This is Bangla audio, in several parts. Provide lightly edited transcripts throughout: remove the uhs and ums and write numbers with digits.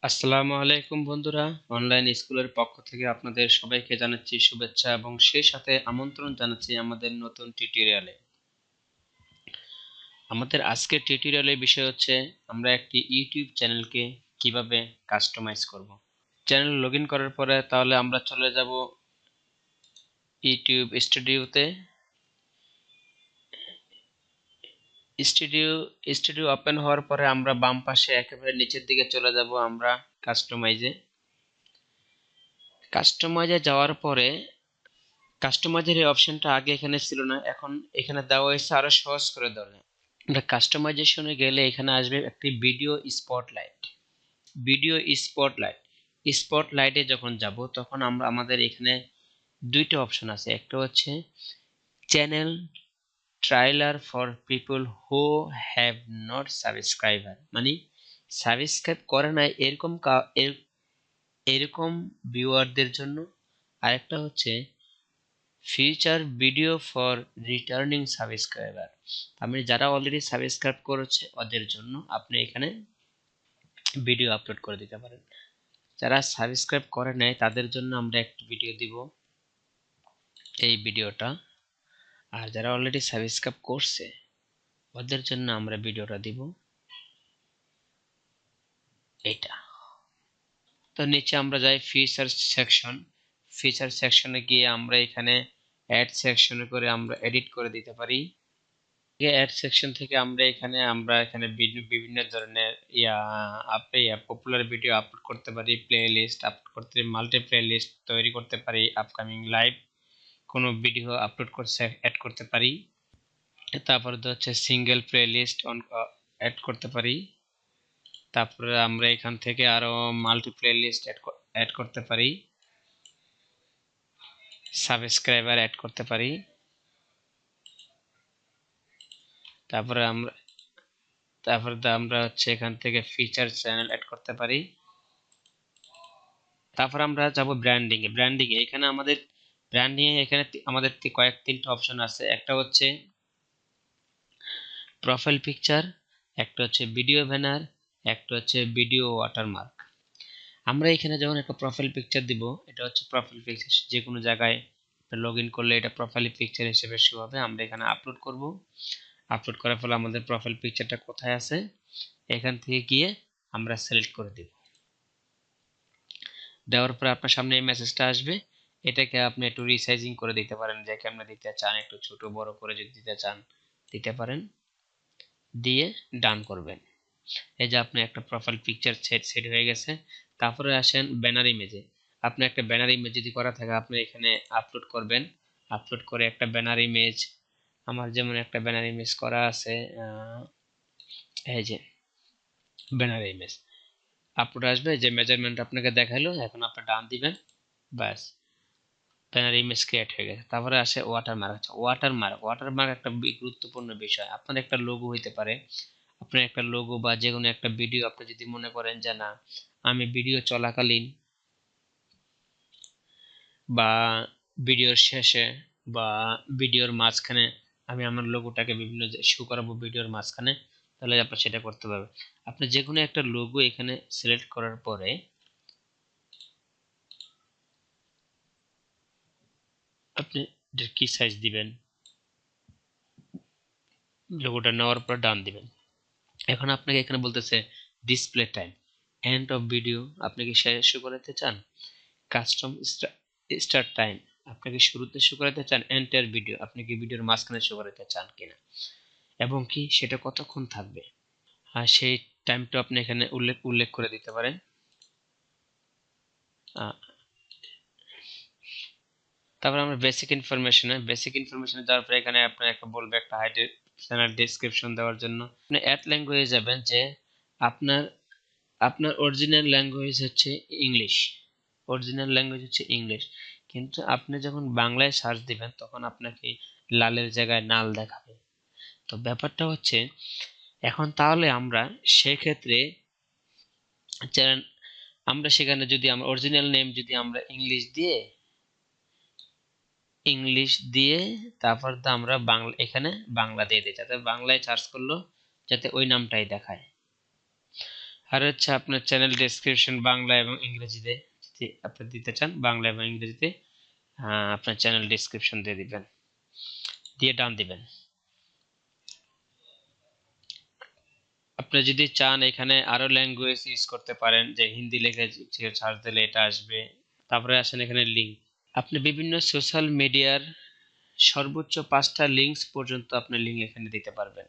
আসসালামু আলাইকুম বন্ধুরা, অনলাইন স্কুলের পক্ষ থেকে আপনাদের সবাইকে জানাচ্ছি শুভেচ্ছা এবং সেই সাথে আমন্ত্রণ জানাচ্ছি আমাদের নতুন টিউটোরিয়ালে। আমাদের আজকের টিউটোরিয়ালের বিষয় হচ্ছে আমরা একটি ইউটিউব চ্যানেলকে কিভাবে কাস্টমাইজ করব। চ্যানেল লগইন করার পরে তাহলে আমরা চলে যাব ইউটিউব স্টুডিওতে। স্টুডিও স্টুডিও ওপেন হওয়ার পরে আমরা বাম পাশে একেবারে নিচের দিকে চলে যাব আমরা কাস্টমাইজে যাওয়ার পরে কাস্টমাইজের এই অপশনটা আগে এখানে ছিল না, এখন এখানে দেওয়া হয়েছে আরো সহজ করে দেওয়া। আমরা কাস্টমাইজেশনে গেলে এখানে আসবে একটি ভিডিও স্পটলাইট। ভিডিও স্পটলাইট স্পটলাইটে যখন যাব তখন আমরা আমাদের এখানে দুইটা অপশন আছে। একটা হচ্ছে channel trailer for people who have not subscriber, মানে সাবস্ক্রাইব করে নাই এরকম ভিউয়ারদের জন্য। আরেকটা হচ্ছে feature video for returning subscriber, আপনি যারা অলরেডি সাবস্ক্রাইব করেছে ওদের জন্য আপনি এখানে ভিডিও আপলোড করে দিতে পারেন। যারা সাবস্ক্রাইব করে নাই তাদের জন্য আমরা একটা ভিডিও দিব, এই ভিডিওটা। আর যারা অলরেডি সাবস্ক্রাইব করছে ওদের জন্য আমরা ভিডিওটা দিব, এটা। তো নিচে আমরা যাই ফিচার সেকশনে গিয়ে আমরা এখানে অ্যাড সেকশনে করে আমরা এডিট করে দিতে পারি। অ্যাড সেকশন থেকে আমরা এখানে বিভিন্ন ধরনের পপুলার ভিডিও আপলোড করতে পারি, প্লে লিস্ট আপলোড করতে পারি, মাল্টি প্লে লিস্ট তৈরি করতে পারি, আপকামিং লাইভ কোনো ভিডিও আপলোড করছে অ্যাড করতে পারি। তারপরে তো হচ্ছে সিঙ্গেল প্লে লিস্ট অ্যাড করতে পারি। তারপরে আমরা এখান থেকে আরো মাল্টি প্লে লিস্ট অ্যাড করতে পারি, সাবস্ক্রাইবার অ্যাড করতে পারি। তারপরে আমরা হচ্ছে এখান থেকে ফিচার চ্যানেল অ্যাড করতে পারি। তারপর আমরা যাব ব্র্যান্ডিং এখানে আমাদের তিনটা অপশন আছে। একটা হচ্ছে প্রোফাইল পিকচার, একটা হচ্ছে ভিডিও ব্যানার, একটা হচ্ছে ভিডিও ওয়াটারমার্ক। আমরা এখানে যখন একটা প্রোফাইল পিকচার দিব, এটা হচ্ছে প্রোফাইল পিকচার, যে কোনো জায়গায় লগ ইন করলে এটা প্রোফাইল পিকচার হিসেবে শো হবে। আমরা এখানে আপলোড করব, আপলোড করার ফলে আমাদের প্রোফাইল পিকচারটা কোথায় আছে এখান থেকে গিয়ে আমরা সিলেক্ট করে দিব। দেওয়ার পরে আপনার সামনে এই মেসেজটা আসবে, এটাকে আপনি একটু রিসাইজিং করে দিতে পারেন, যে কেমনে দিতে চান, একটু ছোট বড় করে যদি দিতে চান দিতে পারেন, দিয়ে ডান করবেন। এই যে আপনি একটা প্রোফাইল পিকচার সেট হয়ে গেছে। তারপরে আসেন ব্যানার ইমেজে। আপনি একটা ব্যানার ইমেজ যদি করা থাকে আপনি এখানে আপলোড করবেন, আপলোড করে একটা ব্যানার ইমেজ, আমার যেমন একটা ব্যানার ইমেজ করা আছে, এই যে ব্যানার ইমেজ আপলোড আসবে, যে মেজারমেন্ট আপনাকে দেখাইলো, এখন আপনি ডান দিবেন, ব্যাস ব্যানার ইমেজ ক্রিয়েট হয়ে গেছে। তারপরে আসে ওয়াটারমার্ক। ওয়াটারমার্ক একটা গুরুত্বপূর্ণ বিষয়। আপনার একটা লোগো হইতে পারে, আপনার একটা লোগো বা যে কোনো একটা ভিডিও আপনি যদি মনে করেন যে না, আমি ভিডিও চলাকালীন বা ভিডিওর শেষে বা ভিডিওর মাঝখানে আমি আমার লোগোটাকে বিভিন্ন শো করাবো ভিডিওর মাঝখানে, তাহলে আপনি সেটা করতে পারবেন। আপনি যে কোনো একটা লোগো এখানে সিলেক্ট করার পরে আপনি কি সাইজ দিবেন, লোগোটা নেওয়ার পর ডান দিবেন। এখন আপনাকে এখানে বলতেছে display time, end of video, আপনি কি শেষ শো করাতে চান, কাস্টম স্টার্ট টাইম, আপনি কি শুরুতে শো করাতে চান, এন্টার ভিডিও, আপনি কি ভিডিওর মাঝখানে শো করাতে চান কিনা, এবং কি সেটা কতক্ষণ থাকবে, আর সেই টাইমটা আপনি এখানে উল্লেখ করে দিতে পারেন। তারপর আমরা বেসিক ইনফরমেশনে যাওয়ার পরে এখানে আপনার একটা বলবে একটা হাইটের চ্যানেল ডেসক্রিপশন দেওয়ার জন্য। আপনি অ্যাড ল্যাঙ্গুয়েজ যাবেন, যে আপনার আপনার অরিজিনাল ল্যাঙ্গুয়েজ হচ্ছে ইংলিশ, কিন্তু আপনি যখন বাংলায় সার্চ দিবেন তখন আপনাকে লালের জায়গায় নাল দেখাবে। তো ব্যাপারটা হচ্ছে এখন তাহলে আমরা সেক্ষেত্রে আমরা সেখানে যদি আমরা অরিজিনাল নেম যদি আমরা ইংলিশ দিয়ে তারপর তো আমরা বাংলা এখানে বাংলা দিয়ে দিই, যাতে বাংলায় সার্চ করলো যাতে ওই নামটাই দেখায়। আর হচ্ছে আপনার চ্যানেল ডেসক্রিপশন বাংলা এবং ইংরেজিতে যদি আপনি দিতে চান, বাংলা এবং ইংরেজিতে আপনার চ্যানেল ডেসক্রিপশন দিয়ে দিবেন, দিয়ে ডান দিবেন। আপনি যদি চান এখানে আরো ল্যাঙ্গুয়েজ ইউজ করতে পারেন, যে হিন্দি লিখে সার্চ দিলে এটা আসবে। তারপরে আসেন এখানে লিঙ্ক, আপনি বিভিন্ন সোশ্যাল মিডিয়ার সর্বোচ্চ 5টা লিঙ্কস পর্যন্ত আপনি লিঙ্ক এখানে দিতে পারবেন।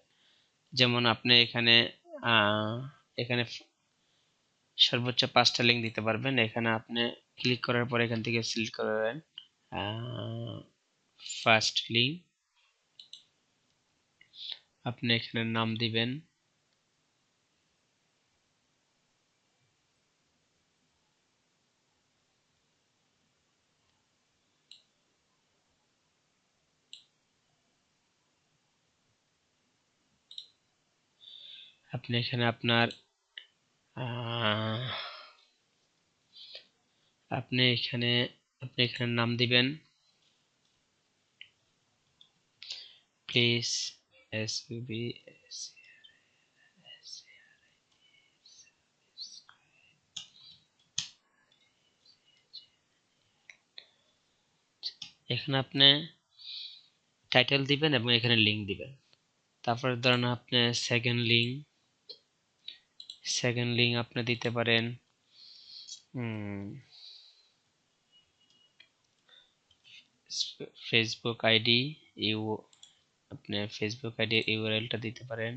যেমন আপনি এখানে এখানে সর্বোচ্চ 5টা লিঙ্ক দিতে পারবেন। এখানে আপনি ক্লিক করার পর এখান থেকে সিলেক্ট করবেন ফার্স্ট লিঙ্ক, আপনি এখানে নাম দিবেন, আপনি এখানে আপনার আপনি এখানে নাম দিবেন প্লিজ SUB এখানে আপনি টাইটেল দিবেন এবং এখানে লিঙ্ক দিবেন। তারপরে ধরেন আপনি সেকেন্ড লিঙ্ক আপনি দিতে পারেন ফেসবুক আইডি আপনি ফেসবুক আইডি ইউআরএলটা দিতে পারেন।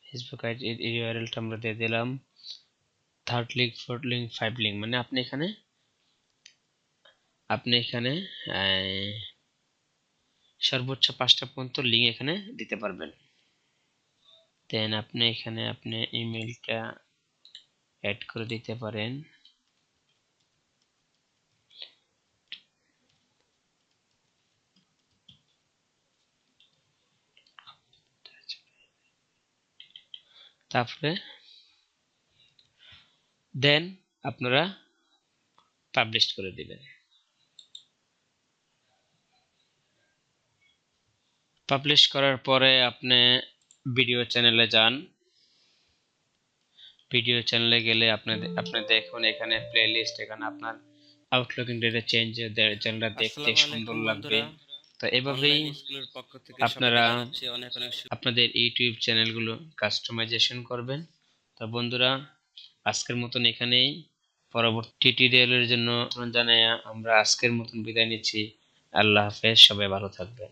ফেসবুক আইডি ইউআরএলটা আমরা দিয়ে দিলাম। Third link, fourth link, 5 link, মানে আপনি এখানে সর্বোচ্চ 5টা পর্যন্ত লিঙ্ক এখানে দিতে পারবেন। দেন আপনি এখানে আপনি ইমেলটা অ্যাড করে দিতে পারেন। তারপরে দেন আপনারা পাবলিশ করে দিবেন। পাবলিশ করার পরে আপনি ভিডিও চ্যানেলে যান। ভিডিও চ্যানেলে গেলে আপনি দেখুন এখানে প্লেলিস্ট, এখানে আপনার আউটলুক ইন্টারটা চেঞ্জ, চ্যানেলটা দেখতে সুন্দর লাগবে। তো এভাবেই আপনারা আপনাদের ইউটিউব চ্যানেলগুলো কাস্টমাইজেশন করবেন। তো বন্ধুরা, আজকের মতন এখানেই, পরবর্তী টিউটোরিয়ালের জন্য জানাই আমরা আজকের মতন বিদায় নিচ্ছি। আল্লাহ হাফেজ, সবাই ভালো থাকবেন।